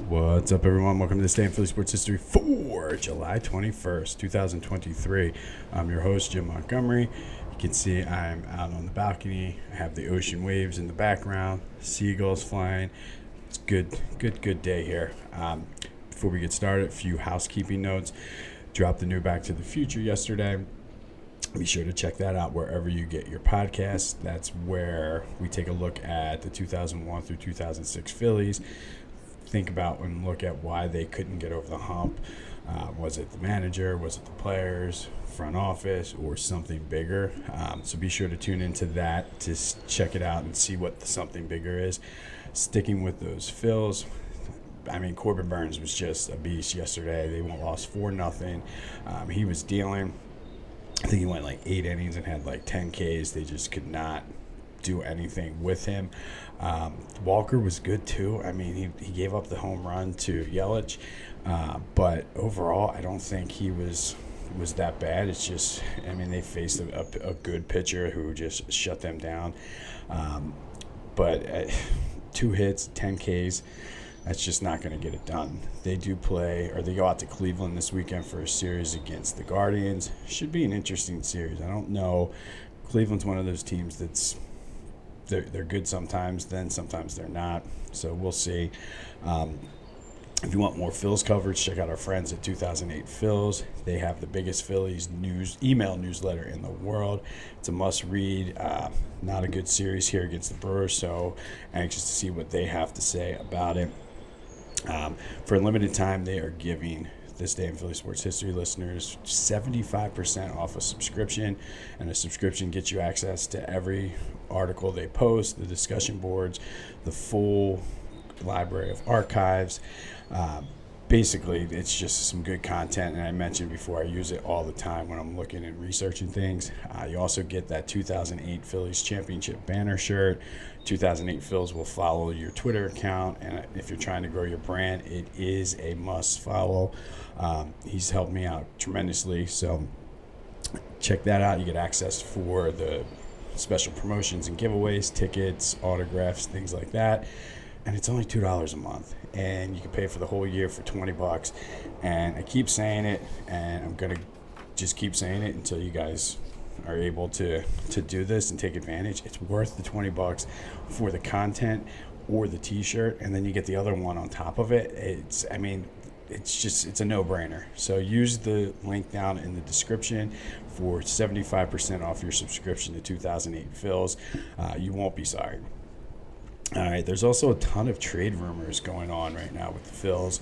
What's up, everyone? Welcome to this day in Philly Sports History for July 21st, 2023. I'm your host, Jim Montgomery. You can see I'm out on the balcony. I have the ocean waves in the background, seagulls flying. It's good day here. Before we get started, a few housekeeping notes. Dropped the new Back to the Future yesterday. Be sure to check that out wherever you get your podcasts. That's where we take a look at the 2001 through 2006 Phillies. Think about and look at why they couldn't get over the hump. Was it the manager? Was it the players, front office, or something bigger? So be sure to tune into that to check it out and see what the something bigger is. Sticking with those Phils, I mean, Corbin Burns was just a beast yesterday. They lost 4-0. He was dealing. I think he went like 8 innings and had like 10 Ks. They just could not do anything with him. Walker was good too. I mean, he gave up the home run to Yelich, but overall, I don't think he was that bad. It's just, I mean, they faced a good pitcher who just shut them down. But 2 hits, 10 Ks. That's just not going to get it done. They do play, or they go out to Cleveland this weekend for a series against the Guardians. Should be an interesting series. I don't know. Cleveland's one of those teams that's they're good sometimes, then sometimes they're not. So we'll see. If you want more Phils coverage, check out our friends at 2008 Phils. They have the biggest Phillies email newsletter in the world. It's a must-read. Not a good series here against the Brewers, so anxious to see what they have to say about it. For a limited time, they are giving This Day in Philly Sports History listeners 75% off a subscription, and a subscription gets you access to every article they post, the discussion boards, the full library of archives. Basically, it's just some good content, and I mentioned before, I use it all the time when I'm looking and researching things. You also get that 2008 Phillies Championship banner shirt. 2008 Phils will follow your Twitter account, and if you're trying to grow your brand, it is a must follow. He's helped me out tremendously, so check that out. You get access for the special promotions and giveaways, tickets, autographs, things like that. And it's only $2 a month, and you can pay for the whole year for $20. And I keep saying it, and I'm gonna just keep saying it until you guys are able to do this and take advantage. It's worth the $20 for the content or the T-shirt, and then you get the other one on top of it. It's a no-brainer. So use the link down in the description for 75% off your subscription to 2008 Phils. You won't be sorry. All right, there's also a ton of trade rumors going on right now with the Phils.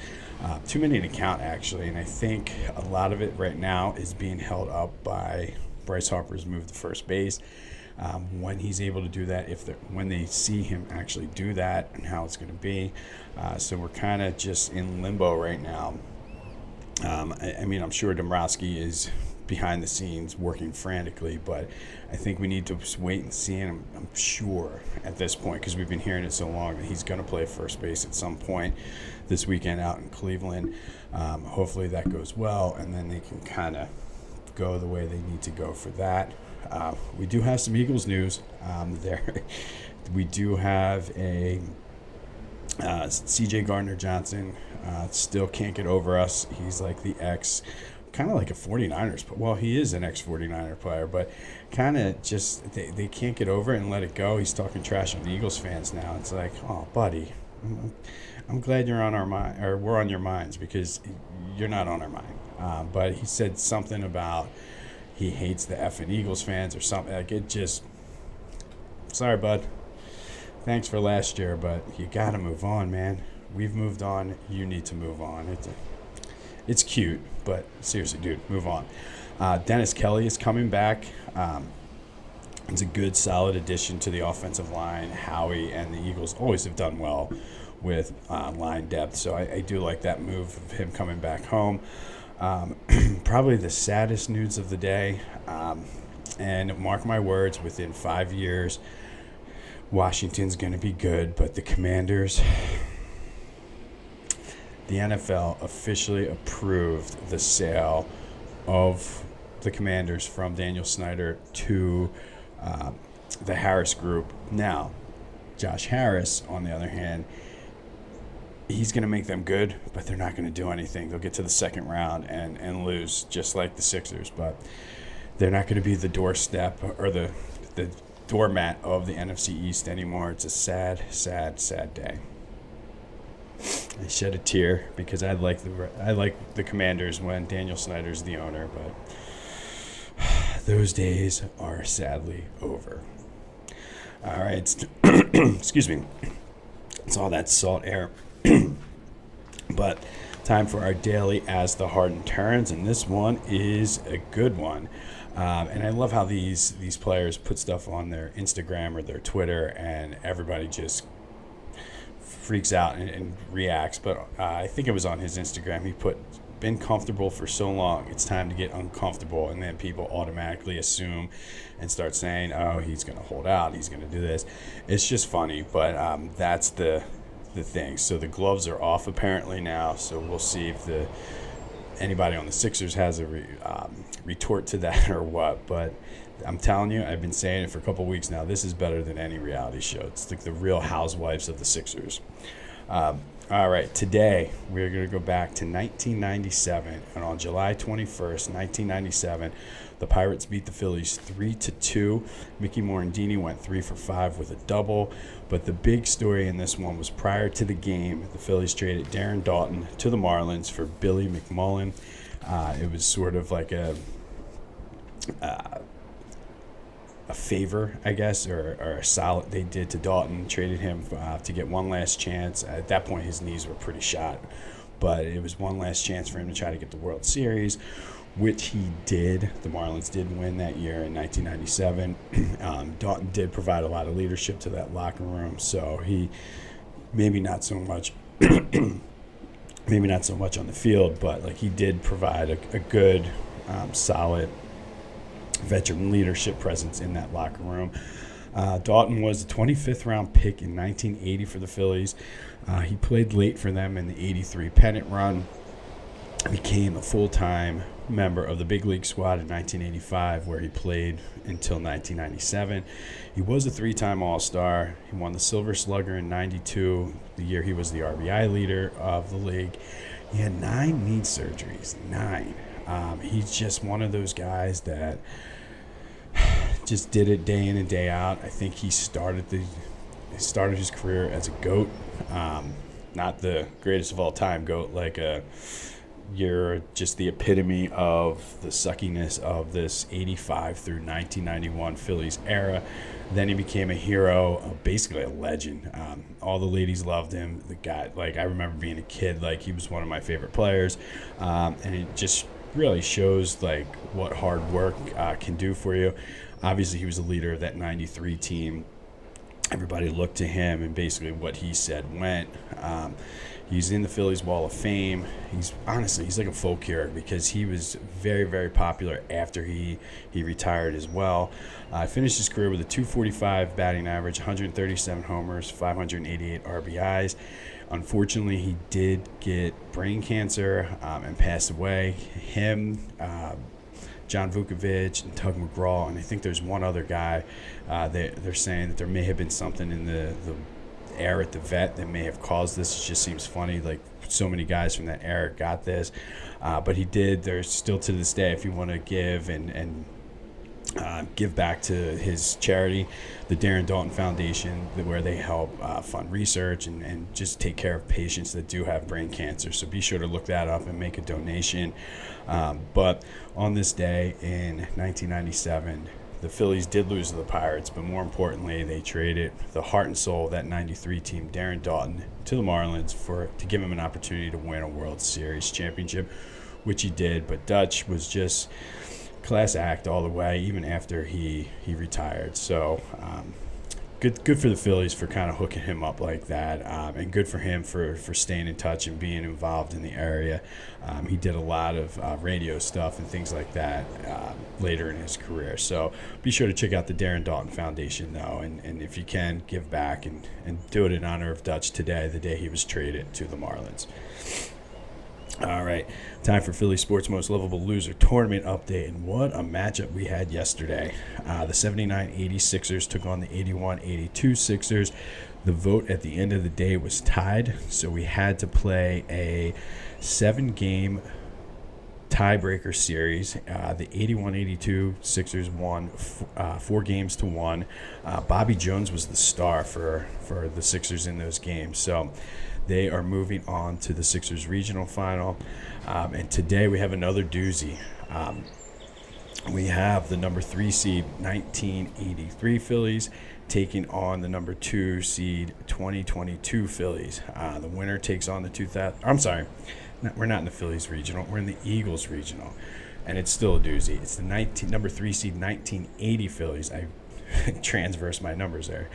Too many to count, actually, and I think a lot of it right now is being held up by Bryce Harper's move to first base. When he's able to do that, when they see him actually do that, and how it's going to be. So we're kind of just in limbo right now. I mean, I'm sure Dombrowski is behind the scenes working frantically, but I think we need to just wait and see. And I'm sure at this point, because we've been hearing it so long, that he's going to play first base at some point this weekend out in Cleveland. Hopefully that goes well, and then they can kind of go the way they need to go for that. We do have some Eagles news there. We do have a C.J. Gardner-Johnson still can't get over us. He's like the kind of like a 49ers. Well, he is an ex-49er player, but kind of just they can't get over it and let it go. He's talking trash on the Eagles fans now. It's like, oh, buddy, I'm glad you're on our mind, or we're on your minds, because you're not on our mind. But he said something about he hates the effing Eagles fans or something. Like, it just, sorry, bud. Thanks for last year, but you got to move on, man. We've moved on. You need to move on. It's cute, but seriously, dude, move on. Dennis Kelly is coming back. It's a good, solid addition to the offensive line. Howie and the Eagles always have done well with line depth, so I do like that move of him coming back home. Probably the saddest news of the day, and mark my words, within 5 years, Washington's going to be good, but the Commanders... The NFL officially approved the sale of the Commanders from Daniel Snyder to the Harris Group. Now, Josh Harris, on the other hand, he's going to make them good, but they're not going to do anything. They'll get to the second round and lose, just like the Sixers. But they're not going to be the doorstep or the doormat of the NFC East anymore. It's a sad, sad, sad day. I shed a tear because I like the Commanders when Daniel Snyder's the owner, but those days are sadly over. All right, excuse me. It's all that salt air. But time for our daily As the Harden Turns, and this one is a good one. And I love how these players put stuff on their Instagram or their Twitter, and everybody just freaks out and reacts. But I think it was on his Instagram. He put, "Been comfortable for so long, it's time to get uncomfortable." And then people automatically assume and start saying, "Oh, he's going to hold out. He's going to do this." It's just funny, but that's the thing. So the gloves are off apparently now. So we'll see if anybody on the Sixers has a retort to that or what. But I'm telling you, I've been saying it for a couple weeks now. This is better than any reality show. It's like the Real Housewives of the Sixers. All right, today we're going to go back to 1997, and on July 21st, 1997, the Pirates beat the Phillies 3-2. Mickey Morandini went 3 for 5 with a double, but the big story in this one was prior to the game, the Phillies traded Darren Daulton to the Marlins for Billy McMullen. It was sort of like a favor, I guess, or a solid they did to Daulton, traded him to get one last chance. At that point, his knees were pretty shot, but it was one last chance for him to try to get the World Series, which he did. The Marlins did win that year in 1997. Daulton did provide a lot of leadership to that locker room, so he maybe not so much on the field, but like he did provide a good, solid veteran leadership presence in that locker room. Daulton was the 25th round pick in 1980 for the Phillies. He played late for them in the 83 pennant run. Became a full-time member of the big league squad in 1985, where he played until 1997. He was a 3-time All-Star. He won the Silver Slugger in 92, the year he was the RBI leader of the league. He had 9 knee surgeries, 9. He's just one of those guys that just did it day in and day out. I think he started his career as a GOAT, not the greatest of all time GOAT, like you're just the epitome of the suckiness of this 85 through 1991 Phillies era. Then he became a hero, basically a legend. All the ladies loved him. The guy, like, I remember being a kid, like, he was one of my favorite players, and it just really shows like what hard work can do for you. Obviously, he was the leader of that 93 team. Everybody looked to him, and basically what he said went. He's in the Phillies Wall of Fame. He's like a folk hero because he was very, very popular after he retired as well. Finished his career with a .245 batting average, 137 homers, 588 RBIs. Unfortunately, he did get brain cancer and passed away. Him, John Vukovic, and Tug McGraw, and I think there's one other guy. They're saying that there may have been something in the air at the vet that may have caused this. It just seems funny, like so many guys from that era got this. But he did. There's still to this day, if you want to give and give back to his charity, the Darren Daulton Foundation, where they help fund research and just take care of patients that do have brain cancer. So be sure to look that up and make a donation. But on this day in 1997, the Phillies did lose to the Pirates, but more importantly, they traded the heart and soul of that 93 team, Darren Daulton, to the Marlins to give him an opportunity to win a World Series championship, which he did. But Dutch was just class act all the way, even after he retired. So good for the Phillies for kind of hooking him up like that, and good for him for staying in touch and being involved in the area. He did a lot of radio stuff and things like that later in his career. So be sure to check out the Darren Daulton Foundation, though, and if you can, give back and do it in honor of Dutch today, the day he was traded to the Marlins. All right, time for Philly Sports Most Lovable Loser Tournament update. And what a matchup we had yesterday. The 79-80 Sixers took on the 81-82 Sixers. The vote at the end of the day was tied, so we had to play a 7-game tiebreaker series. The 81-82 Sixers won 4 games to 1. Bobby Jones was the star for the Sixers in those games. So they are moving on to the Sixers regional final. And today we have another doozy. We have the number 3 seed 1983 Phillies taking on the number 2 seed 2022 Phillies. The winner takes on the 2000. I'm sorry, we're not in the Phillies regional. We're in the Eagles regional, and it's still a doozy. It's the number 3 seed 1980 Phillies. I transverse my numbers there.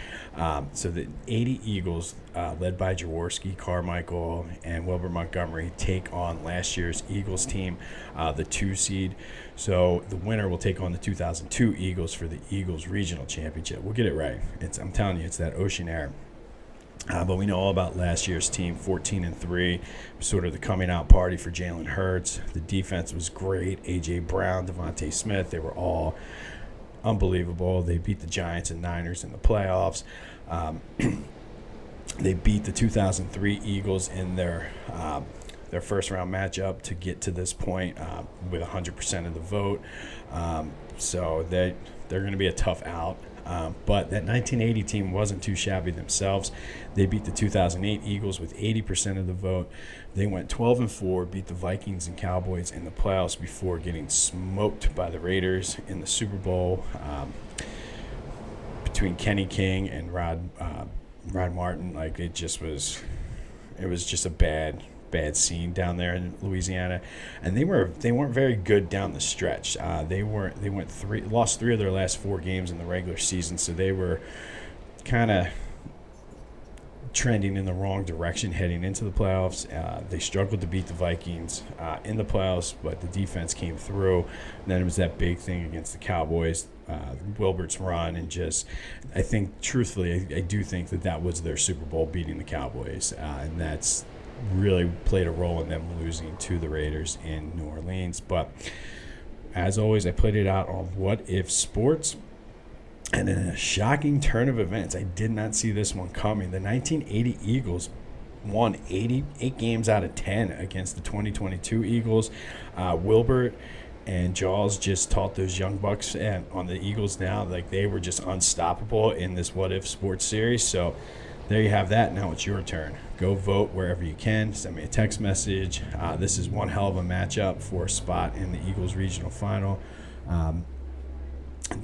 So the 80 Eagles, led by Jaworski, Carmichael, and Wilbur Montgomery, take on last year's Eagles team, the 2 seed. So the winner will take on the 2002 Eagles for the Eagles Regional Championship. We'll get it right. I'm telling you, it's that ocean air. But we know all about last year's team, 14-3, sort of the coming out party for Jalen Hurts. The defense was great. A.J. Brown, Devontae Smith, they were all unbelievable. They beat the Giants and Niners in the playoffs. They beat the 2003 Eagles in their first round matchup to get to this point with 100% of the vote. So they're going to be a tough out. But that 1980 team wasn't too shabby themselves. They beat the 2008 Eagles with 80% of the vote. They went 12-4, beat the Vikings and Cowboys in the playoffs before getting smoked by the Raiders in the Super Bowl. Between Kenny King and Rod Martin, like it was just a bad scene down there in Louisiana, and they weren't very good down the stretch. They lost 3 of their last 4 games in the regular season, so they were kind of trending in the wrong direction heading into the playoffs. They struggled to beat the Vikings in the playoffs, but the defense came through. And then it was that big thing against the Cowboys, Wilbert's run, and I think, truthfully, I do think that was their Super Bowl, beating the Cowboys, and that's really played a role in them losing to the Raiders in New Orleans. But as always, I played it out on What If Sports. And in a shocking turn of events, I did not see this one coming. The 1980 Eagles won 8 games out of 10 against the 2022 Eagles. Wilbert and Jaws just taught those young bucks on the Eagles now, like they were just unstoppable in this What If Sports series. So there you have that. Now it's your turn. Go vote wherever you can. Send me a text message. This is one hell of a matchup for a spot in the Eagles regional final.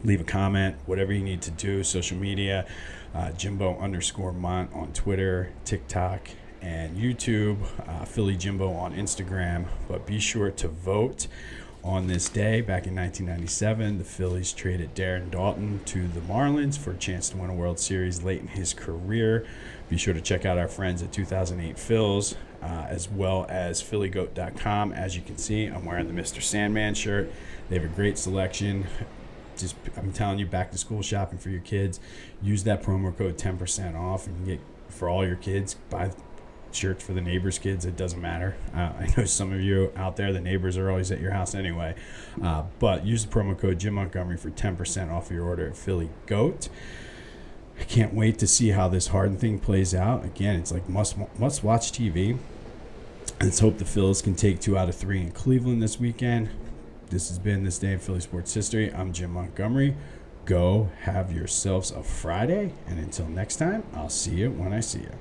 Leave a comment, whatever you need to do. Social media, Jimbo_Mont on Twitter, TikTok, and YouTube. Philly Jimbo on Instagram. But be sure to vote. On this day, back in 1997, the Phillies traded Darren Daulton to the Marlins for a chance to win a World Series late in his career. Be sure to check out our friends at 2008 Phils, as well as phillygoat.com. As you can see, I'm wearing the Mr. Sandman shirt. They have a great selection. I'm telling you, back to school shopping for your kids. Use that promo code 10% off, and you get, for all your kids, buy shirts for the neighbors' kids. It doesn't matter. I know some of you out there, the neighbors are always at your house anyway. But use the promo code Jim Montgomery for 10% off your order at Philly Goat. I can't wait to see how this Harden thing plays out. Again, it's like must watch TV. Let's hope the Phillies can take 2 out of 3 in Cleveland this weekend. This has been This Day in Philly Sports History. I'm Jim Montgomery. Go have yourselves a Friday, and until next time, I'll see you when I see you.